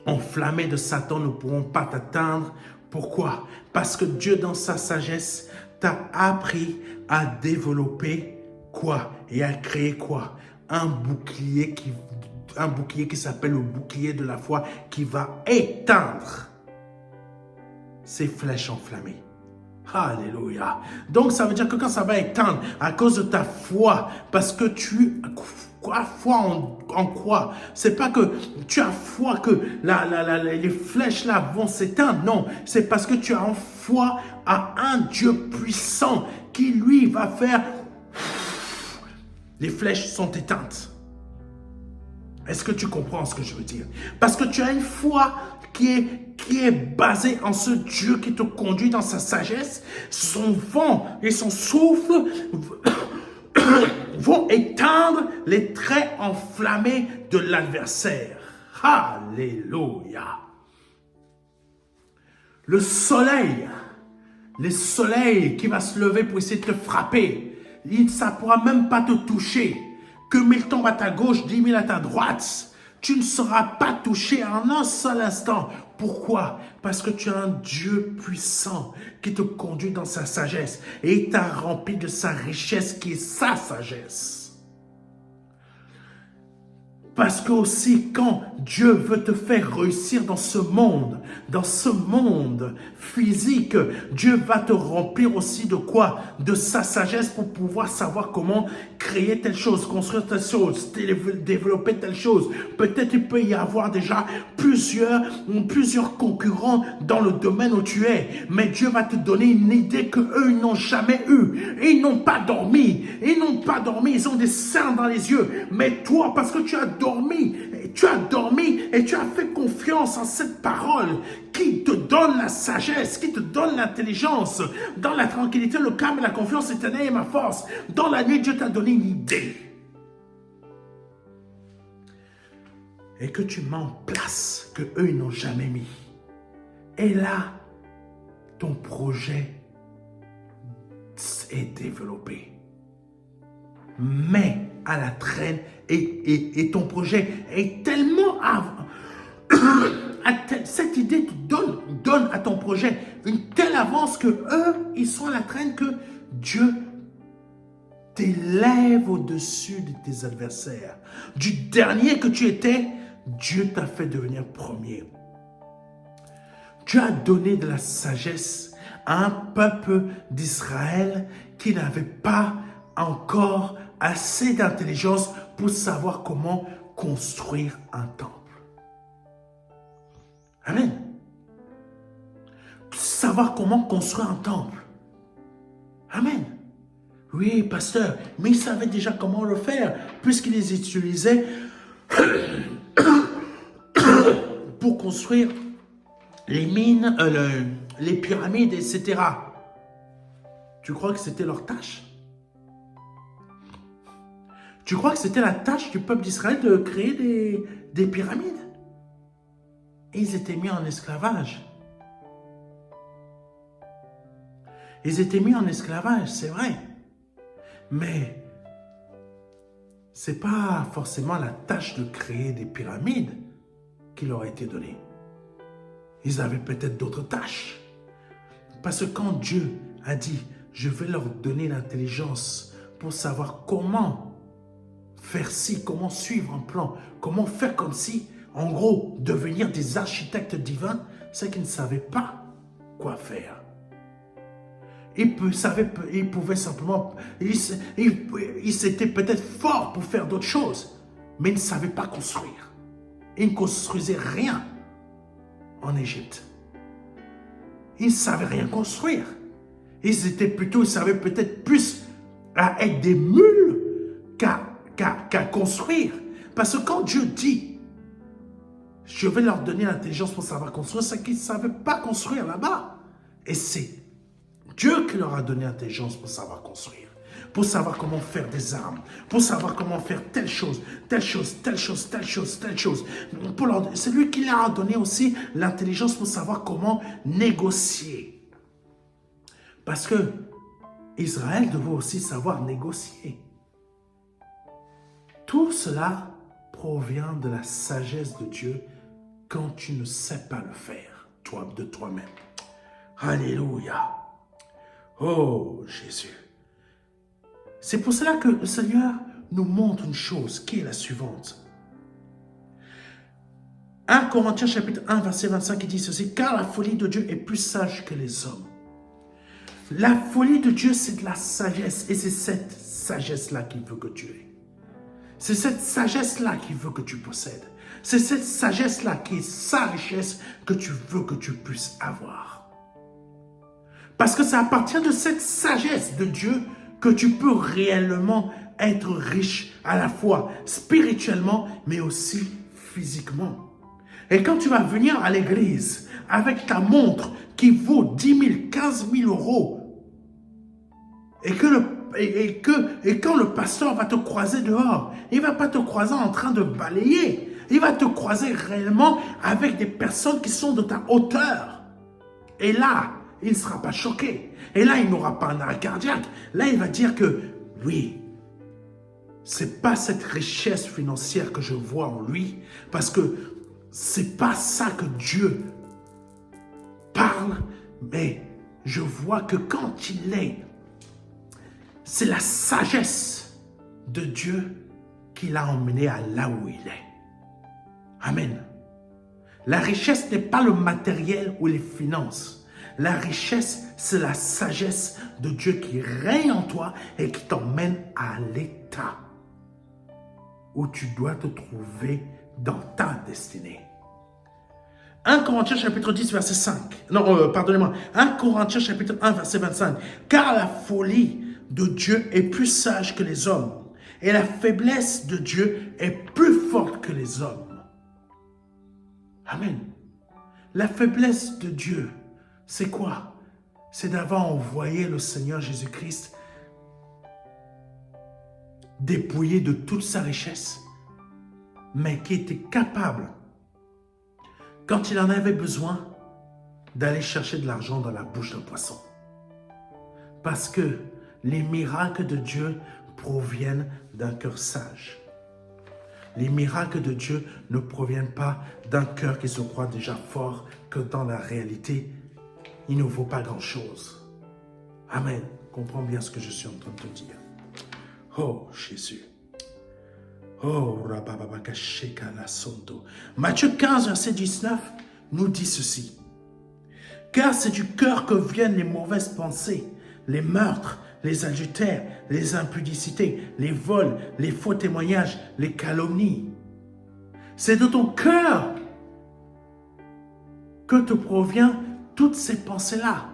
enflammées de Satan ne pourront pas t'atteindre. Pourquoi? Parce que Dieu, dans sa sagesse, t'a appris à développer quoi? Et à créer quoi? Un bouclier qui s'appelle le bouclier de la foi, qui va éteindre ces flèches enflammées. Alléluia. Donc ça veut dire que quand ça va éteindre à cause de ta foi, parce que tu as foi en quoi? C'est pas que tu as foi que les flèches là vont s'éteindre. Non, c'est parce que tu as foi à un Dieu puissant qui lui va faire. Les flèches sont éteintes. Est-ce que tu comprends ce que je veux dire? Parce que tu as une foi qui est basée en ce Dieu qui te conduit dans sa sagesse. Son vent et son souffle vont éteindre les traits enflammés de l'adversaire. Alléluia. Le soleil qui va se lever pour essayer de te frapper, ça ne pourra même pas te toucher. Que 1000 tombent à ta gauche, 10 000 à ta droite, tu ne seras pas touché en un seul instant. Pourquoi? Parce que tu as un Dieu puissant qui te conduit dans sa sagesse et il t'a rempli de sa richesse qui est sa sagesse. Parce que aussi, quand Dieu veut te faire réussir dans ce monde physique, Dieu va te remplir aussi de quoi? De sa sagesse pour pouvoir savoir comment créer telle chose, construire telle chose, développer telle chose. Peut-être il peut y avoir déjà plusieurs concurrents dans le domaine où tu es. Mais Dieu va te donner une idée qu'eux n'ont jamais eue. Ils n'ont pas dormi. Ils ont des cernes dans les yeux. Mais toi, parce que tu as dormi et tu as fait confiance en cette parole qui te donne la sagesse, qui te donne l'intelligence. Dans la tranquillité, le calme et la confiance éternelle est ma force. Dans la nuit, Dieu t'a donné une idée. Et que tu mets en place que eux ils n'ont jamais mis. Et là, ton projet est développé. Mais à la traîne et ton projet est tellement cette idée te donne à ton projet une telle avance que eux, ils sont à la traîne que Dieu t'élève au-dessus de tes adversaires. Du dernier que tu étais, Dieu t'a fait devenir premier. Dieu a donné de la sagesse à un peuple d'Israël qui n'avait pas encore assez d'intelligence pour savoir comment construire un temple. Amen. Savoir comment construire un temple. Amen. Oui, pasteur, mais ils savaient déjà comment le faire, puisqu'ils les utilisaient pour construire les mines, les pyramides, etc. Tu crois que c'était leur tâche? Tu crois que c'était la tâche du peuple d'Israël de créer des pyramides? Et ils étaient mis en esclavage. Ils étaient mis en esclavage, c'est vrai. Mais ce n'est pas forcément la tâche de créer des pyramides qui leur a été donnée. Ils avaient peut-être d'autres tâches. Parce que quand Dieu a dit, je vais leur donner l'intelligence pour savoir comment faire ci, comment suivre un plan, comment faire comme si, en gros, devenir des architectes divins, c'est qu'ils ne savaient pas quoi faire. Ils pouvaient simplement, ils étaient peut-être forts pour faire d'autres choses, mais ils ne savaient pas construire. Ils ne construisaient rien en Égypte. Ils ne savaient rien construire. Ils savaient peut-être plus à être des mules qu'à construire. Parce que quand Dieu dit, je vais leur donner l'intelligence pour savoir construire, c'est qu'ils ne savaient pas construire là-bas. Et c'est Dieu qui leur a donné l'intelligence pour savoir construire, pour savoir comment faire des armes, pour savoir comment faire telle chose, telle chose, telle chose, telle chose, telle chose. C'est lui qui leur a donné aussi l'intelligence pour savoir comment négocier. Parce que Israël devait aussi savoir négocier. Tout cela provient de la sagesse de Dieu quand tu ne sais pas le faire, de toi-même. Alléluia. Oh, Jésus. C'est pour cela que le Seigneur nous montre une chose qui est la suivante. 1 Corinthiens chapitre 1, verset 25, il dit ceci, « Car la folie de Dieu est plus sage que les hommes. » La folie de Dieu, c'est de la sagesse. Et c'est cette sagesse-là qu'il veut que tu aies. C'est cette sagesse-là qu'il veut que tu possèdes. C'est cette sagesse-là qui est sa richesse que tu veux que tu puisses avoir. Parce que c'est à partir de cette sagesse de Dieu que tu peux réellement être riche à la fois spirituellement, mais aussi physiquement. Et quand tu vas venir à l'église avec ta montre qui vaut 10 000, 15 000 euros, et quand le pasteur va te croiser dehors, il ne va pas te croiser en train de balayer. Il va te croiser réellement avec des personnes qui sont de ta hauteur. Et là, il ne sera pas choqué. Et là, il n'aura pas un arrêt cardiaque. Là, il va dire que, oui, ce n'est pas cette richesse financière que je vois en lui, parce que ce n'est pas ça que Dieu parle, mais je vois que quand il est, c'est la sagesse de Dieu qui l'a emmené à là où il est. Amen. La richesse n'est pas le matériel ou les finances. La richesse, c'est la sagesse de Dieu qui règne en toi et qui t'emmène à l'état où tu dois te trouver dans ta destinée. 1 Corinthiens chapitre 10, verset 5. Non, pardonnez-moi. 1 Corinthiens chapitre 1, verset 25. Car la folie de Dieu est plus sage que les hommes, et la faiblesse de Dieu est plus forte que les hommes. Amen. La faiblesse de Dieu, c'est quoi? C'est d'avoir envoyé le Seigneur Jésus-Christ dépouillé de toute sa richesse, mais qui était capable, quand il en avait besoin, d'aller chercher de l'argent dans la bouche d'un poisson. Parce que les miracles de Dieu proviennent d'un cœur sage. Les miracles de Dieu ne proviennent pas d'un cœur qui se croit déjà fort, que dans la réalité, il ne vaut pas grand-chose. Amen. Comprends bien ce que je suis en train de te dire. Oh, Jésus. Oh, Rabababaka Sheka la Sondo. Matthieu 15, verset 19, nous dit ceci. Car c'est du cœur que viennent les mauvaises pensées, les meurtres, les adultères, les impudicités, les vols, les faux témoignages, les calomnies. C'est de ton cœur que te proviennent toutes ces pensées-là.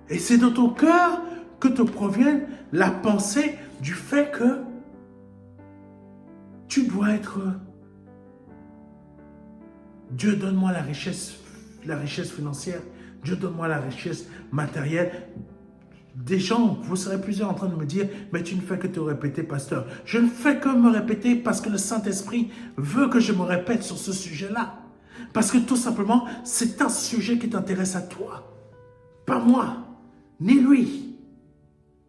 Et c'est de ton cœur que te provient la pensée du fait que tu dois être... Dieu, donne-moi la richesse financière. Dieu, donne-moi la richesse matérielle. Des gens, vous serez plusieurs en train de me dire, mais tu ne fais que te répéter, pasteur. Je ne fais que me répéter parce que le Saint-Esprit veut que je me répète sur ce sujet-là. Parce que tout simplement, c'est un sujet qui t'intéresse à toi. Pas moi, ni lui.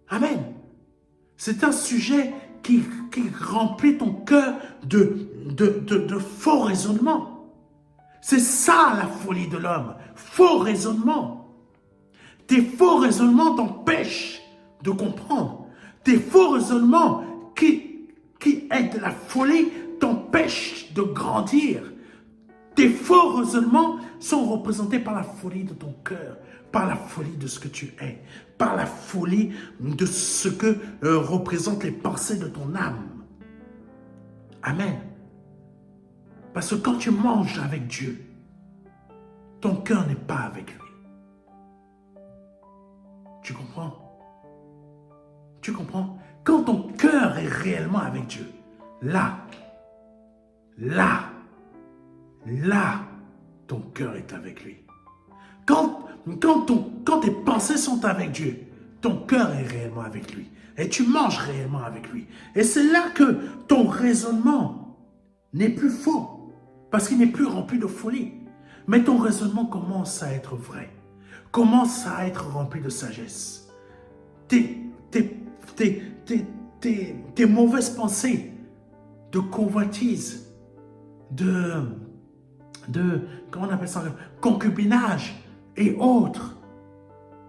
Amen. C'est un sujet qui remplit ton cœur de faux raisonnements. C'est ça la folie de l'homme. Faux raisonnements. Tes faux raisonnements t'empêchent de comprendre. Tes faux raisonnements qui aident la folie t'empêchent de grandir. Tes faux raisonnements sont représentés par la folie de ton cœur, par la folie de ce que tu es, par la folie de ce que représentent les pensées de ton âme. Amen. Parce que quand tu manges avec Dieu, ton cœur n'est pas avec lui. Tu comprends? Tu comprends? Quand ton cœur est réellement avec Dieu, là, ton cœur est avec lui. Quand tes pensées sont avec Dieu, ton cœur est réellement avec lui. Et tu manges réellement avec lui. Et c'est là que ton raisonnement n'est plus faux. Parce qu'il n'est plus rempli de folie. Mais ton raisonnement commence à être vrai. Commence à être rempli de sagesse. Tes mauvaises pensées de convoitise, comment on appelle ça, concubinage et autres.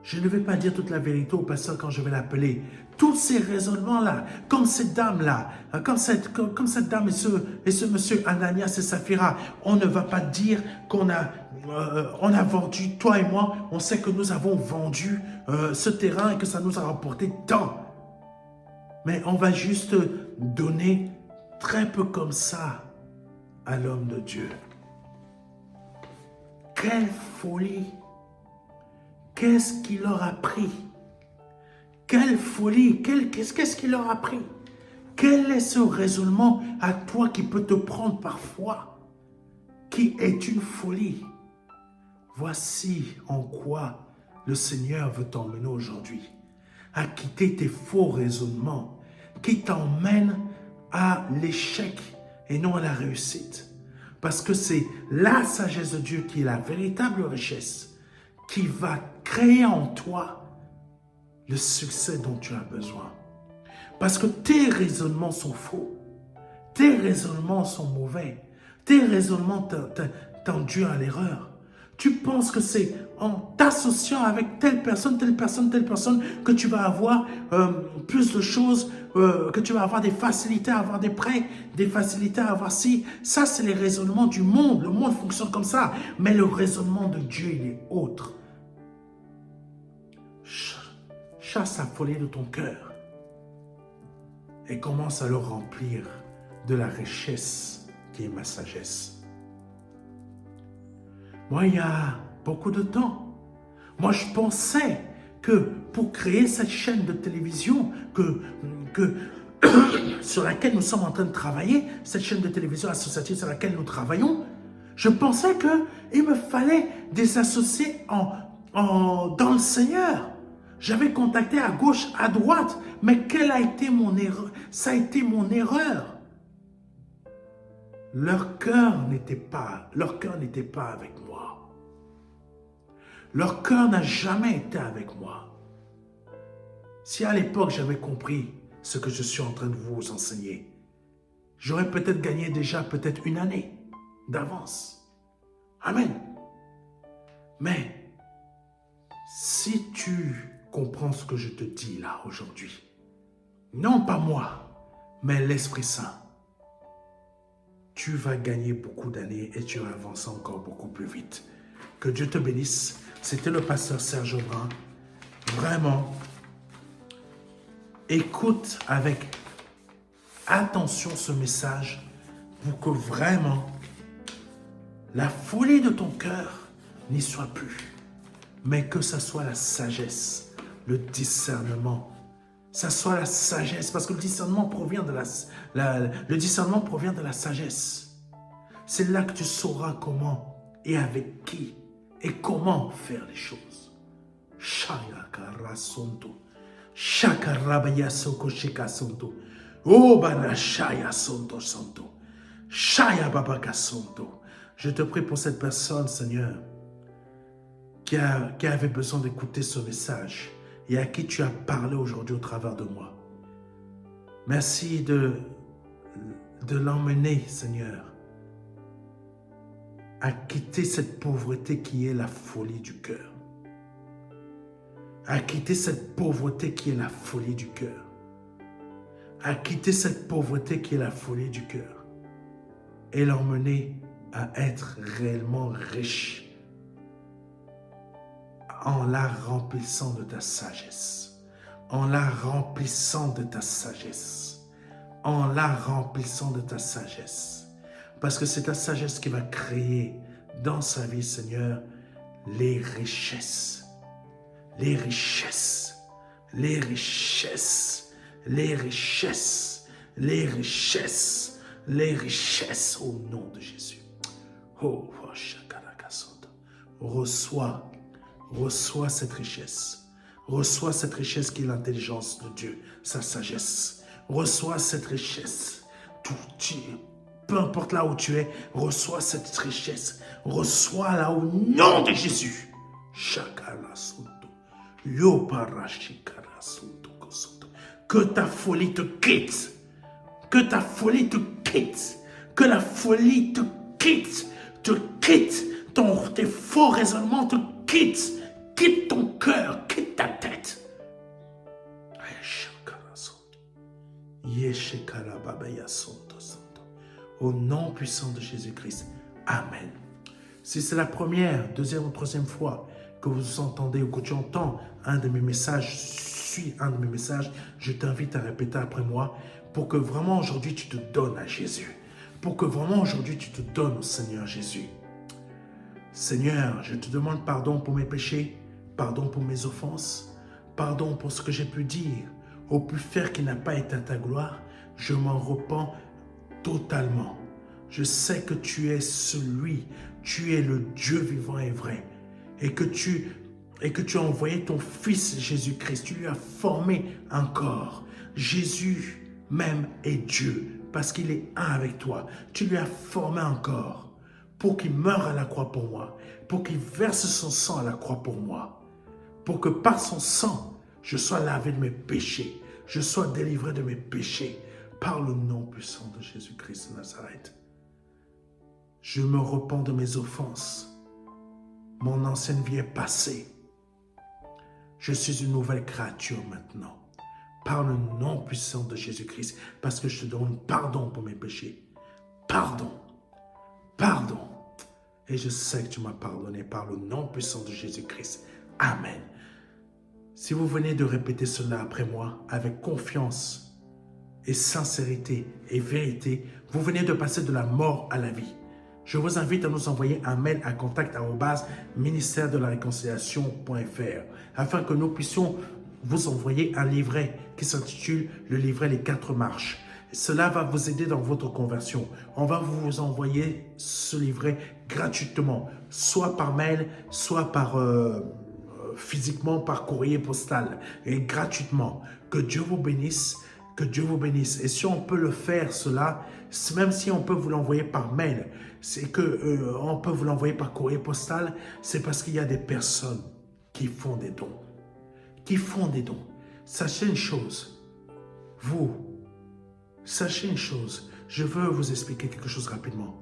Je ne vais pas dire toute la vérité au pasteur quand je vais l'appeler. Tous ces raisonnements-là, comme cette dame-là, comme cette dame et ce monsieur Ananias et Saphira, on ne va pas dire qu'on a vendu, toi et moi, on sait que nous avons vendu ce terrain et que ça nous a rapporté tant. Mais on va juste donner très peu comme ça à l'homme de Dieu. Quelle folie! Qu'est-ce qu'il leur a pris? Quelle folie! Qu'est-ce qu'il leur a pris? Quel est ce raisonnement à toi qui peut te prendre parfois, qui est une folie? Voici en quoi le Seigneur veut t'emmener aujourd'hui, à quitter tes faux raisonnements qui t'emmènent à l'échec et non à la réussite. Parce que c'est la sagesse de Dieu qui est la véritable richesse, qui va créer en toi le succès dont tu as besoin. Parce que tes raisonnements sont faux, tes raisonnements sont mauvais, tes raisonnements t'induisent à l'erreur. Tu penses que c'est en t'associant avec telle personne, que tu vas avoir plus de choses, que tu vas avoir des facilités à avoir des prêts, des facilités à avoir ci. Ça, c'est les raisonnements du monde. Le monde fonctionne comme ça. Mais le raisonnement de Dieu, il est autre. Chasse la folie de ton cœur et commence à le remplir de la richesse qui est ma sagesse. Moi, il y a beaucoup de temps, moi, je pensais que pour créer cette chaîne de télévision sur laquelle nous sommes en train de travailler, cette chaîne de télévision associative sur laquelle nous travaillons, je pensais qu'il me fallait des associés dans le Seigneur. J'avais contacté à gauche, à droite, mais quelle a été mon erreur? Ça a été mon erreur. Leur cœur n'était pas avec moi. Leur cœur n'a jamais été avec moi. Si à l'époque j'avais compris ce que je suis en train de vous enseigner, j'aurais peut-être gagné déjà une année d'avance. Amen. Mais si tu comprends ce que je te dis là aujourd'hui, non pas moi, mais l'Esprit Saint, tu vas gagner beaucoup d'années et tu vas avancer encore beaucoup plus vite. Que Dieu te bénisse. C'était le pasteur Serge Aubrin. Vraiment, écoute avec attention ce message pour que vraiment la folie de ton cœur n'y soit plus, mais que ça soit la sagesse, le discernement. Ça soit la sagesse, parce que le discernement provient de le discernement provient de la sagesse. C'est là que tu sauras comment et avec qui et comment faire les choses. Shayakara sonto, shakarabaya soko shika sonto, obana shaya sonto sonto, shaya babaka sonto. Je te prie pour cette personne, Seigneur, qui avait besoin d'écouter ce message et à qui tu as parlé aujourd'hui au travers de moi. Merci de l'emmener, Seigneur, à quitter cette pauvreté qui est la folie du cœur. À quitter cette pauvreté qui est la folie du cœur. À quitter cette pauvreté qui est la folie du cœur. Et l'emmener à être réellement riche en la remplissant de ta sagesse. En la remplissant de ta sagesse. En la remplissant de ta sagesse. Parce que c'est ta sagesse qui va créer dans sa vie, Seigneur, les richesses. Les richesses. Les richesses. Les richesses. Les richesses. Les richesses au nom de Jésus. Oh, reçois cette richesse. Reçois cette richesse qui est l'intelligence de Dieu, sa sagesse. Reçois cette richesse. Peu importe là où tu es, reçois cette richesse. Reçois-la au nom de Jésus. Que ta folie te quitte. Que ta folie te quitte. Que la folie te quitte. Te quitte. Tes faux raisonnements te quittent. Quitte ton cœur. Quitte ta tête. Au nom puissant de Jésus-Christ. Amen. Si c'est la première, deuxième ou troisième fois que vous entendez ou que tu entends un de mes messages, suis un de mes messages, je t'invite à répéter après moi pour que vraiment aujourd'hui tu te donnes à Jésus. Pour que vraiment aujourd'hui tu te donnes au Seigneur Jésus. Seigneur, je te demande pardon pour mes péchés, pardon pour mes offenses, pardon pour ce que j'ai pu dire ou pu faire qui n'a pas été à ta gloire. Je m'en repens totalement. Je sais que tu es tu es le Dieu vivant et vrai, et que tu as envoyé ton Fils Jésus-Christ. Tu lui as formé un corps. Jésus même est Dieu, parce qu'il est un avec toi. Tu lui as formé un corps pour qu'il meure à la croix pour moi, pour qu'il verse son sang à la croix pour moi, pour que par son sang, je sois lavé de mes péchés, je sois délivré de mes péchés, par le nom puissant de Jésus-Christ de Nazareth. Je me repens de mes offenses. Mon ancienne vie est passée. Je suis une nouvelle créature maintenant. Par le nom puissant de Jésus-Christ, parce que je te demande pardon pour mes péchés. Pardon. Pardon. Et je sais que tu m'as pardonné par le nom puissant de Jésus-Christ. Amen. Si vous venez de répéter cela après moi, avec confiance et sincérité et vérité, vous venez de passer de la mort à la vie. Je vous invite à nous envoyer un mail à contact@ministère-de-la-réconciliation.fr afin que nous puissions vous envoyer un livret qui s'intitule le livret Les 4 marches. Cela va vous aider dans votre conversion. On va vous envoyer ce livret gratuitement, soit par mail, soit par physiquement par courrier postal, et gratuitement. Que Dieu vous bénisse. Que Dieu vous bénisse. Et si on peut le faire, cela, même si on peut vous l'envoyer par mail, c'est que on peut vous l'envoyer par courrier postal, c'est parce qu'il y a des personnes qui font des dons. Qui font des dons. Sachez une chose. Sachez une chose. Je veux vous expliquer quelque chose rapidement.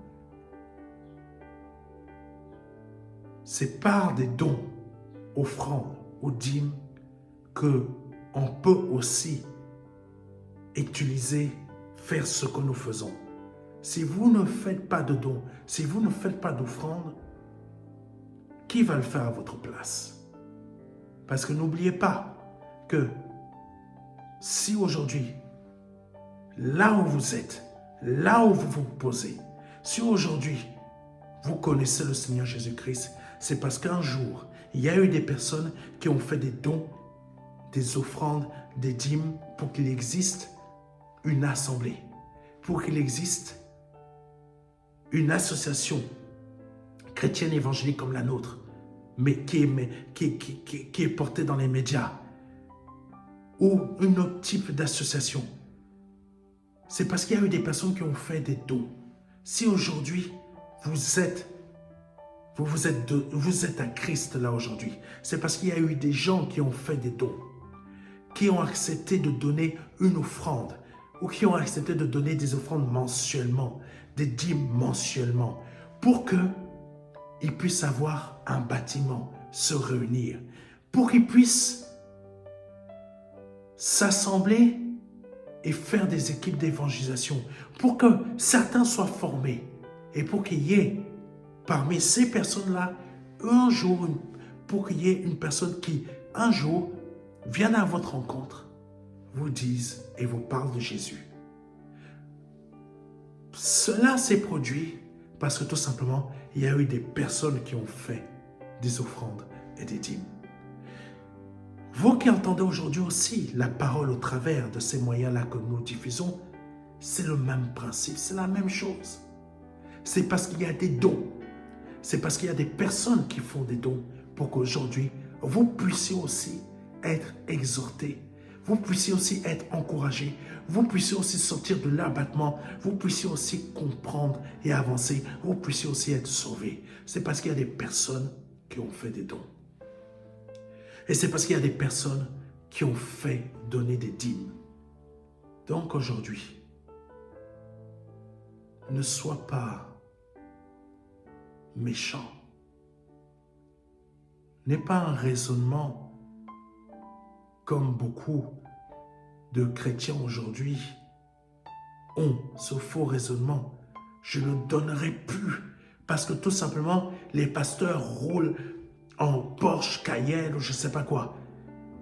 C'est par des dons, offrandes ou dîmes que on peut aussi faire ce que nous faisons. Si vous ne faites pas de dons, si vous ne faites pas d'offrande, qui va le faire à votre place? Parce que n'oubliez pas que si aujourd'hui, là où vous êtes, là où vous vous posez, si aujourd'hui, vous connaissez le Seigneur Jésus-Christ, c'est parce qu'un jour, il y a eu des personnes qui ont fait des dons, des offrandes, des dîmes pour qu'il existe une assemblée, pour qu'il existe une association chrétienne évangélique comme la nôtre, mais qui est portée dans les médias, ou un autre type d'association. C'est parce qu'il y a eu des personnes qui ont fait des dons. Si aujourd'hui, vous êtes à Christ là aujourd'hui, c'est parce qu'il y a eu des gens qui ont fait des dons, qui ont accepté de donner une offrande, ou qui ont accepté de donner des offrandes mensuellement, des dîmes mensuellement, pour qu'ils puissent avoir un bâtiment, se réunir, pour qu'ils puissent s'assembler et faire des équipes d'évangélisation, pour que certains soient formés et pour qu'il y ait parmi ces personnes-là, un jour, pour qu'il y ait une personne qui, un jour, vienne à votre rencontre, vous dise et vous parle de Jésus. Cela s'est produit parce que tout simplement, il y a eu des personnes qui ont fait des offrandes et des dîmes. Vous qui entendez aujourd'hui aussi la parole au travers de ces moyens-là que nous diffusons, c'est le même principe, c'est la même chose. C'est parce qu'il y a des dons, c'est parce qu'il y a des personnes qui font des dons pour qu'aujourd'hui, vous puissiez aussi être exhortés, vous puissiez aussi être encouragés, vous puissiez aussi sortir de l'abattement, vous puissiez aussi comprendre et avancer, vous puissiez aussi être sauvés. C'est parce qu'il y a des personnes qui ont fait des dons. Et c'est parce qu'il y a des personnes qui ont fait donner des dîmes. Donc aujourd'hui, ne sois pas méchant. N'aie pas un raisonnement comme beaucoup de chrétiens aujourd'hui ont ce faux raisonnement. Je ne donnerai plus parce que tout simplement les pasteurs roulent en Porsche, Cayenne ou je ne sais pas quoi.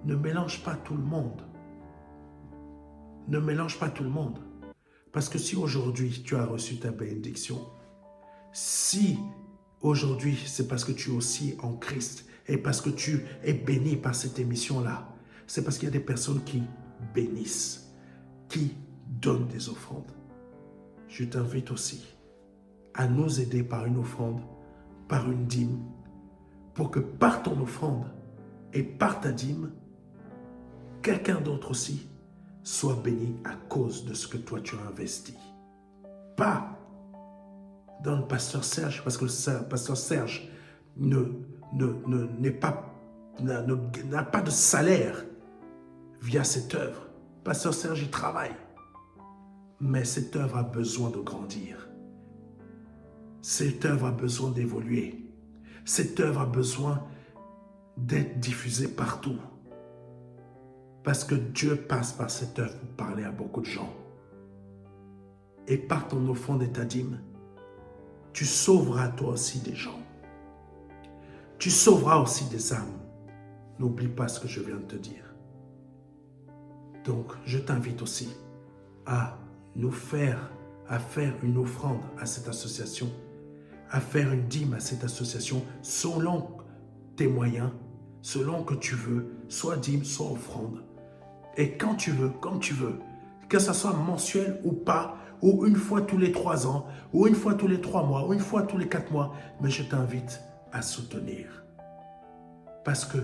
Ne mélange pas tout le monde. Ne mélange pas tout le monde. Parce que si aujourd'hui tu as reçu ta bénédiction, si aujourd'hui c'est parce que tu es aussi en Christ et parce que tu es béni par cette émission-là, c'est parce qu'il y a des personnes qui bénissent, qui donnent des offrandes. Je t'invite aussi à nous aider par une offrande, par une dîme, pour que par ton offrande et par ta dîme, quelqu'un d'autre aussi soit béni à cause de ce que toi tu as investi. Pas dans le pasteur Serge, parce que le pasteur Serge n'a pas de salaire via cette œuvre. Pasteur Serge, il travaille. Mais cette œuvre a besoin de grandir. Cette œuvre a besoin d'évoluer. Cette œuvre a besoin d'être diffusée partout. Parce que Dieu passe par cette œuvre pour parler à beaucoup de gens. Et par ton offrande et ta dîme, tu sauveras toi aussi des gens. Tu sauveras aussi des âmes. N'oublie pas ce que je viens de te dire. Donc, je t'invite aussi à faire une offrande à cette association, à faire une dîme à cette association selon tes moyens, selon que tu veux, soit dîme, soit offrande. Et quand tu veux, comme tu veux, que ce soit mensuel ou pas, ou une fois tous les 3 ans, ou une fois tous les 3 mois, ou une fois tous les 4 mois, mais je t'invite à soutenir. Parce que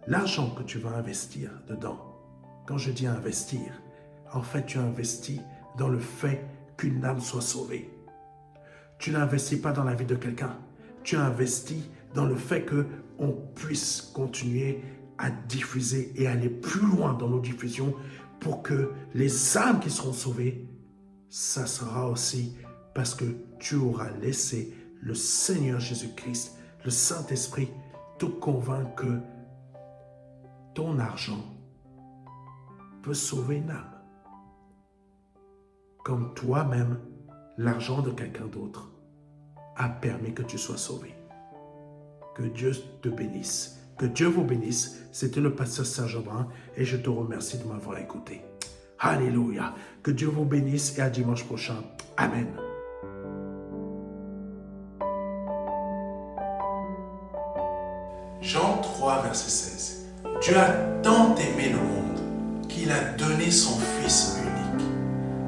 l'argent que tu vas investir dedans, quand je dis investir, en fait tu investis dans le fait qu'une âme soit sauvée. Tu n'investis pas dans la vie de quelqu'un, tu investis dans le fait qu'on puisse continuer à diffuser et aller plus loin dans nos diffusions pour que les âmes qui seront sauvées, ça sera aussi parce que tu auras laissé le Seigneur Jésus-Christ, le Saint-Esprit, te convaincre que ton argent peut sauver une âme. Comme toi-même, l'argent de quelqu'un d'autre a permis que tu sois sauvé. Que Dieu te bénisse. Que Dieu vous bénisse. C'était le pasteur Serge Aubin et je te remercie de m'avoir écouté. Alléluia. Que Dieu vous bénisse et à dimanche prochain. Amen. Jean 3, verset 16. Dieu a tant aimé le monde qu'il a donné son Fils unique,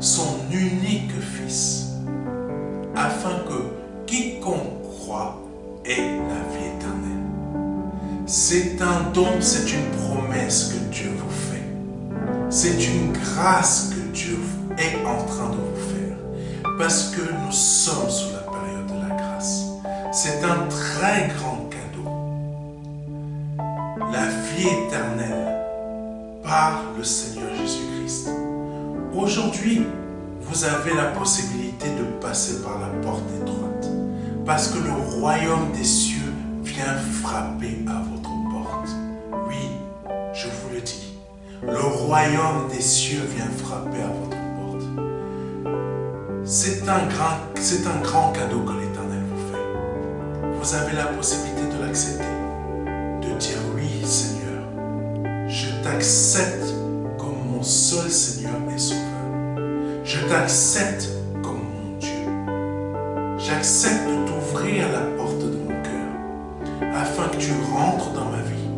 son unique Fils, afin que quiconque croit ait la vie éternelle. C'est un don, c'est une promesse que Dieu vous fait. C'est une grâce que Dieu est en train de vous faire, parce que nous sommes sous la période de la grâce. C'est un très grand cadeau. La vie éternelle par le Seigneur Jésus-Christ. Aujourd'hui, vous avez la possibilité de passer par la porte étroite, parce que le royaume des cieux vient frapper à votre porte. Oui, je vous le dis, le royaume des cieux vient frapper à votre porte. C'est un grand cadeau que l'Éternel vous fait. Vous avez la possibilité de l'accepter, de dire oui, Seigneur, je t'accepte comme mon seul Seigneur et Sauveur. Je t'accepte comme mon Dieu. J'accepte de t'ouvrir la porte de mon cœur afin que tu rentres dans ma vie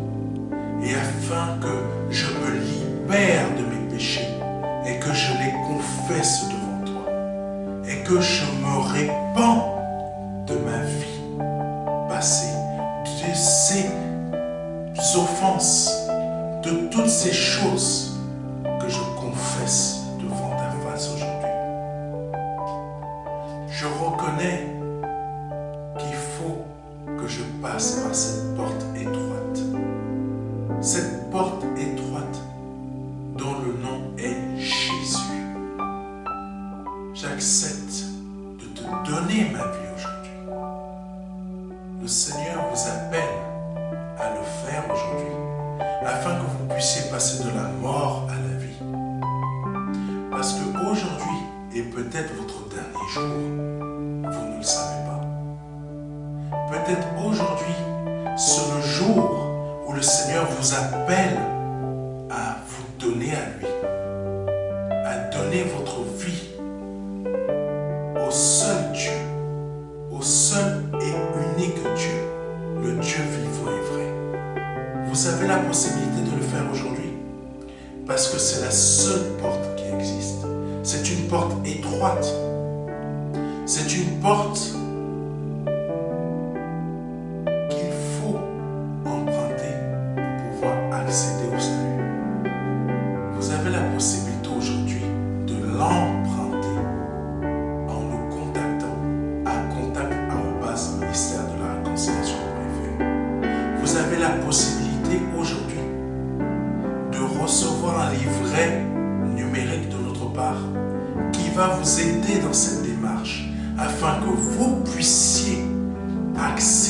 et afin que je me libère de mes péchés et que je les confesse devant toi et que je me répands de ma vie passée, de ces offenses, de toutes ces choses que je confesse devant ta face aujourd'hui. Je reconnais qu'il faut que je passe par cette porte étroite. Cette porte étroite dont le nom est Jésus. J'accepte de te donner ma vie aujourd'hui. Le Seigneur vous appelle à le faire aujourd'hui, afin que vous puissiez passer de la mort à la vie. Parce qu'aujourd'hui est peut-être votre dernier jour, vous ne le savez pas. Peut-être aujourd'hui, c'est le jour où le Seigneur vous appelle à vous donner à lui, à donner votre vie au seul Dieu, au seul et unique Dieu, le Dieu vivant et vrai. Vous avez la possibilité de le faire aujourd'hui parce que c'est la seule porte qui existe. C'est une porte étroite. C'est une porte qu'il faut emprunter pour pouvoir accéder au salut. Vous avez la possibilité aujourd'hui de l'emprunter en nous contactant à contact@ministère de la réconciliation.fr. Vous avez la possibilité aujourd'hui de recevoir un livret numérique de notre part qui va vous aider dans cette démarche afin que vous puissiez accéder